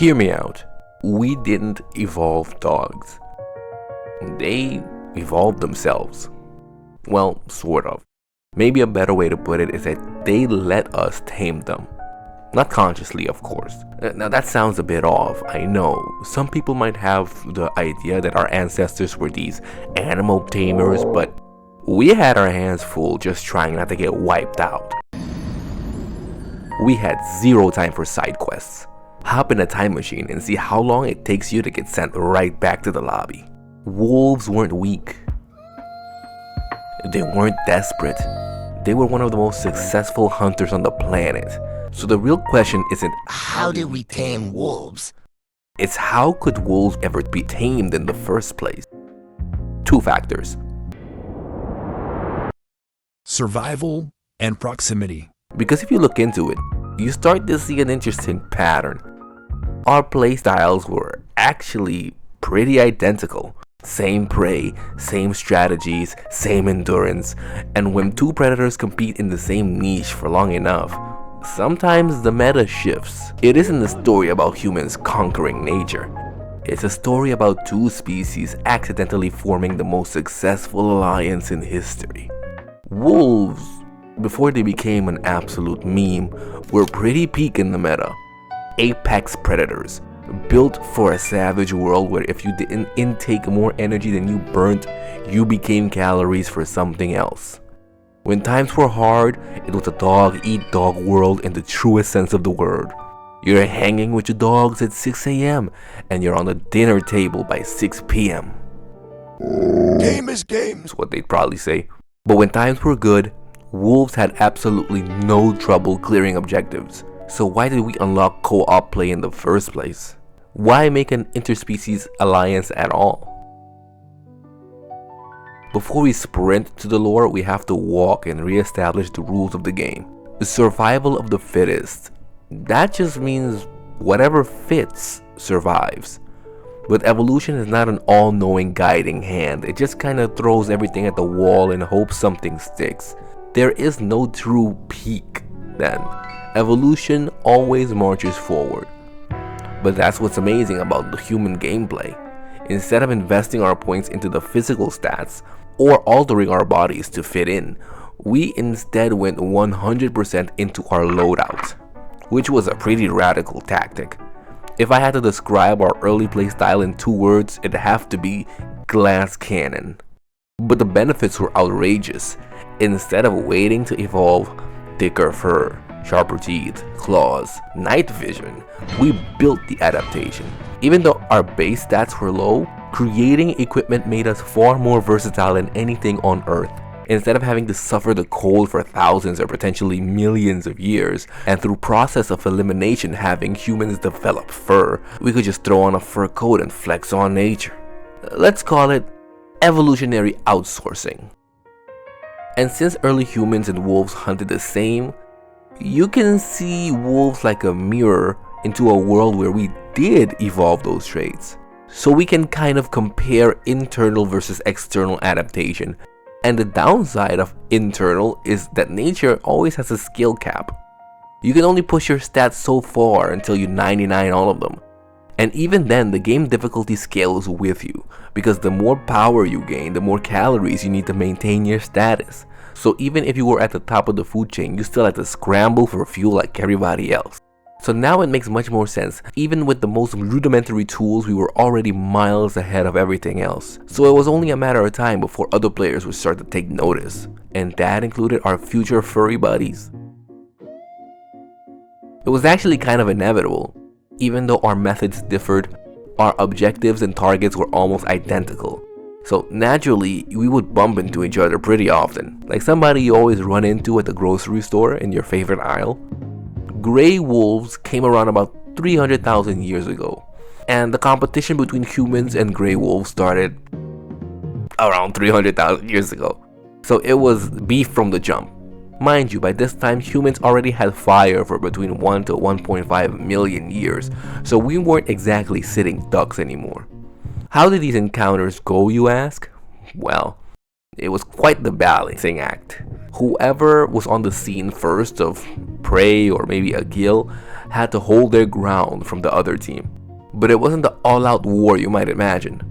Hear me out. We didn't evolve dogs. They evolved themselves. Well, sort of. Maybe a better way to put it is that they let us tame them. Not consciously, of course. Now that sounds a bit off, I know. Some people might have the idea that our ancestors were these animal tamers, but we had our hands full just trying not to get wiped out. We had zero time for side quests. Hop in a time machine and see how long it takes you to get sent right back to the lobby. Wolves weren't weak. They weren't desperate. They were one of the most successful hunters on the planet. So the real question isn't how did we tame wolves? It's how could wolves ever be tamed in the first place? Two factors. Survival and proximity. Because if you look into it, you start to see an interesting pattern. Our playstyles were actually pretty identical. Same prey, same strategies, same endurance, and when two predators compete in the same niche for long enough, sometimes the meta shifts. It isn't a story about humans conquering nature. It's a story about two species accidentally forming the most successful alliance in history. Wolves, before they became an absolute meme, were pretty peak in the meta. Apex predators, built for a savage world where if you didn't intake more energy than you burnt, you became calories for something else. When times were hard, it was a dog-eat-dog world in the truest sense of the word. You're hanging with your dogs at 6 AM and you're on the dinner table by 6 PM. Game is game. That's what they'd probably say. But when times were good, wolves had absolutely no trouble clearing objectives. So why did we unlock co-op play in the first place? Why make an interspecies alliance at all? Before we sprint to the lore, we have to walk and re-establish the rules of the game. The survival of the fittest. That just means whatever fits survives. But evolution is not an all-knowing guiding hand. It just kind of throws everything at the wall and hopes something sticks. There is no true peak then. Evolution always marches forward. But that's what's amazing about the human gameplay. Instead of investing our points into the physical stats or altering our bodies to fit in, we instead went 100% into our loadout, which was a pretty radical tactic. If I had to describe our early playstyle in 2 words, it'd have to be glass cannon. But the benefits were outrageous. Instead of waiting to evolve thicker fur, sharper teeth, claws, night vision, we built the adaptation. Even though our base stats were low, creating equipment made us far more versatile than anything on Earth. Instead of having to suffer the cold for thousands or potentially millions of years, and through process of elimination having humans develop fur, we could just throw on a fur coat and flex on nature. Let's call it evolutionary outsourcing. And since early humans and wolves hunted the same, you can see wolves like a mirror into a world where we did evolve those traits. So we can kind of compare internal versus external adaptation. And the downside of internal is that nature always has a skill cap. You can only push your stats so far until you 99 all of them. And even then, the game difficulty scales with you, because the more power you gain, the more calories you need to maintain your status. So even if you were at the top of the food chain, you still had to scramble for fuel like everybody else. So now it makes much more sense. Even with the most rudimentary tools, we were already miles ahead of everything else. So it was only a matter of time before other players would start to take notice. And that included our future furry buddies. It was actually kind of inevitable. Even though our methods differed, our objectives and targets were almost identical. So naturally, we would bump into each other pretty often. Like somebody you always run into at the grocery store in your favorite aisle. Grey wolves came around about 300,000 years ago. And the competition between humans and grey wolves started around 300,000 years ago. So it was beef from the jump. Mind you, by this time, humans already had fire for between 1 to 1.5 million years. So we weren't exactly sitting ducks anymore. How did these encounters go, you ask? Well, it was quite the balancing act. Whoever was on the scene first of prey or maybe a kill, had to hold their ground from the other team. But it wasn't the all-out war you might imagine.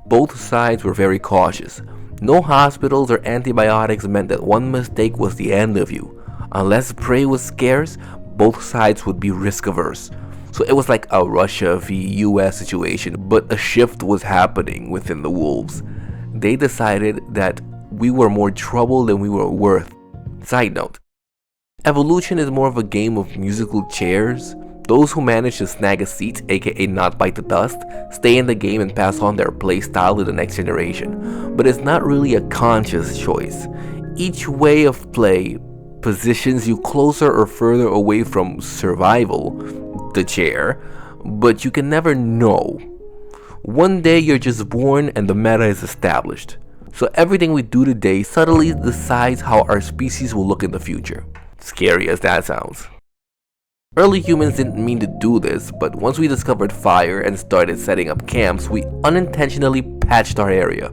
Both sides were very cautious. No hospitals or antibiotics meant that one mistake was the end of you. Unless prey was scarce, both sides would be risk-averse. So it was like a Russia v US situation, but a shift was happening within the wolves. They decided that we were more trouble than we were worth. Side note, evolution is more of a game of musical chairs. Those who manage to snag a seat, aka not bite the dust, stay in the game and pass on their playstyle to the next generation. But it's not really a conscious choice. Each way of play positions you closer or further away from survival, the chair, but you can never know. One day you're just born and the meta is established. So everything we do today subtly decides how our species will look in the future. Scary as that sounds. Early humans didn't mean to do this, but once we discovered fire and started setting up camps, we unintentionally patched our area.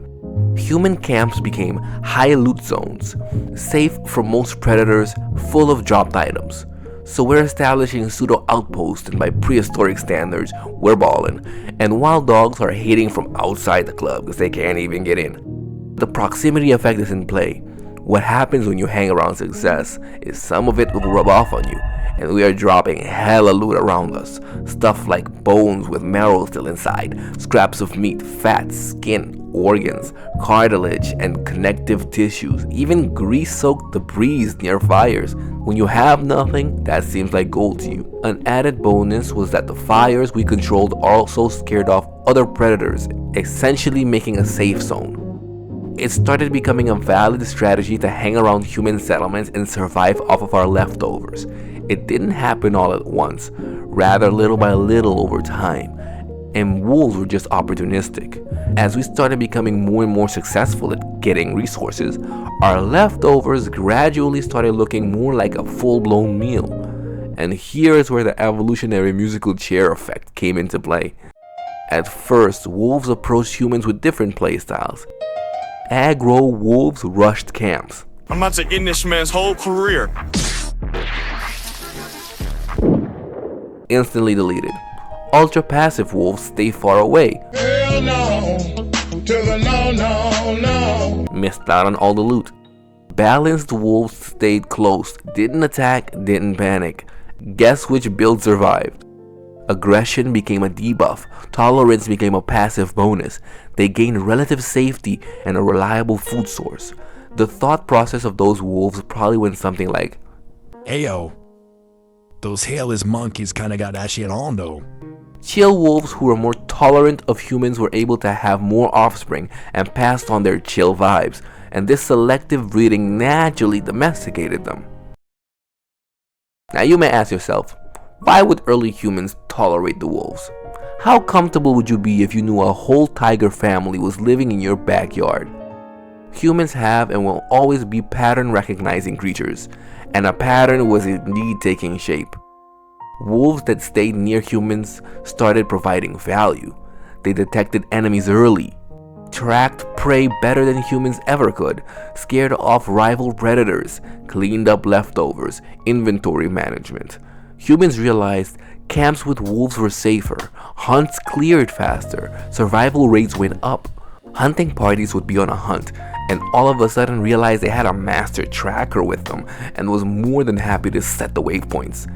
Human camps became high loot zones, safe from most predators, full of dropped items. So we're establishing pseudo outposts, and by prehistoric standards, we're ballin'. And wild dogs are hating from outside the club because they can't even get in. The proximity effect is in play. What happens when you hang around success is some of it will rub off on you, and we are dropping hella loot around us. Stuff like bones with marrow still inside, scraps of meat, fat, skin, organs, cartilage, and connective tissues, even grease-soaked debris near fires. When you have nothing, that seems like gold to you. An added bonus was that the fires we controlled also scared off other predators, essentially making a safe zone. It started becoming a valid strategy to hang around human settlements and survive off of our leftovers. It didn't happen all at once, rather little by little over time, and wolves were just opportunistic. As we started becoming more and more successful at getting resources, our leftovers gradually started looking more like a full-blown meal. And here is where the evolutionary musical chair effect came into play. At first, wolves approached humans with different playstyles. Aggro wolves rushed camps. I'm about to end this man's whole career. Instantly deleted. Ultra passive wolves stay far away. Hell no, to the no. Missed out on all the loot. Balanced wolves stayed close, didn't attack, didn't panic. Guess which build survived? Aggression became a debuff, tolerance became a passive bonus. They gained relative safety and a reliable food source. The thought process of those wolves probably went something like, Ayo, those hairless monkeys kinda got that shit on though. chill wolves who were more tolerant of humans were able to have more offspring and passed on their chill vibes, and this selective breeding naturally domesticated them. Now you may ask yourself, why would early humans tolerate the wolves? How comfortable would you be if you knew a whole tiger family was living in your backyard? Humans have and will always be pattern recognizing creatures, and a pattern was indeed taking shape. Wolves that stayed near humans started providing value. They detected enemies early, tracked prey better than humans ever could, scared off rival predators, cleaned up leftovers, inventory management. Humans realized camps with wolves were safer, hunts cleared faster, survival rates went up. Hunting parties would be on a hunt, and all of a sudden realized they had a master tracker with them and was more than happy to set the waypoints.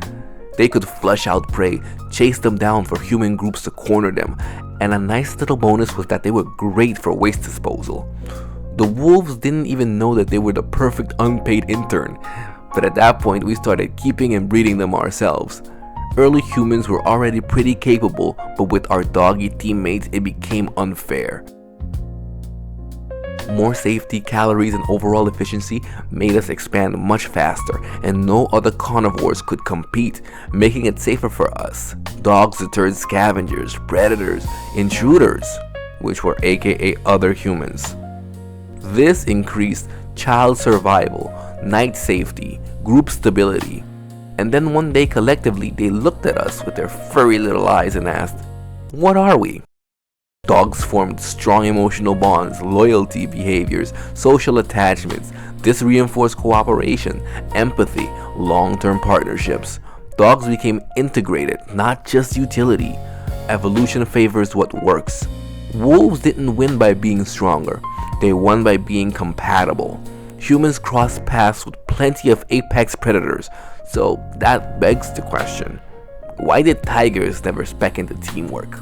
They could flush out prey, chase them down for human groups to corner them, and a nice little bonus was that they were great for waste disposal. The wolves didn't even know that they were the perfect unpaid intern, but at that point we started keeping and breeding them ourselves. Early humans were already pretty capable, but with our doggy teammates it became unfair. More safety, calories, and overall efficiency made us expand much faster, and no other carnivores could compete, making it safer for us. Dogs deterred scavengers, predators, intruders, which were aka other humans. This increased child survival, night safety, group stability. And then one day collectively they looked at us with their furry little eyes and asked, what are we? Dogs formed strong emotional bonds, loyalty behaviors, social attachments. This reinforced cooperation, empathy, long-term partnerships. Dogs became integrated, not just utility. Evolution favors what works. Wolves didn't win by being stronger. They won by being compatible. Humans crossed paths with plenty of apex predators, so that begs the question, why did tigers never spec into teamwork?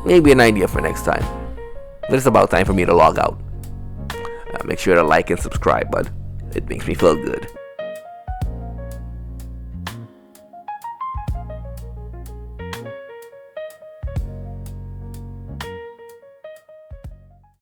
Maybe an idea for next time. But it's about time for me to log out. Make sure to like and subscribe, bud. It makes me feel good.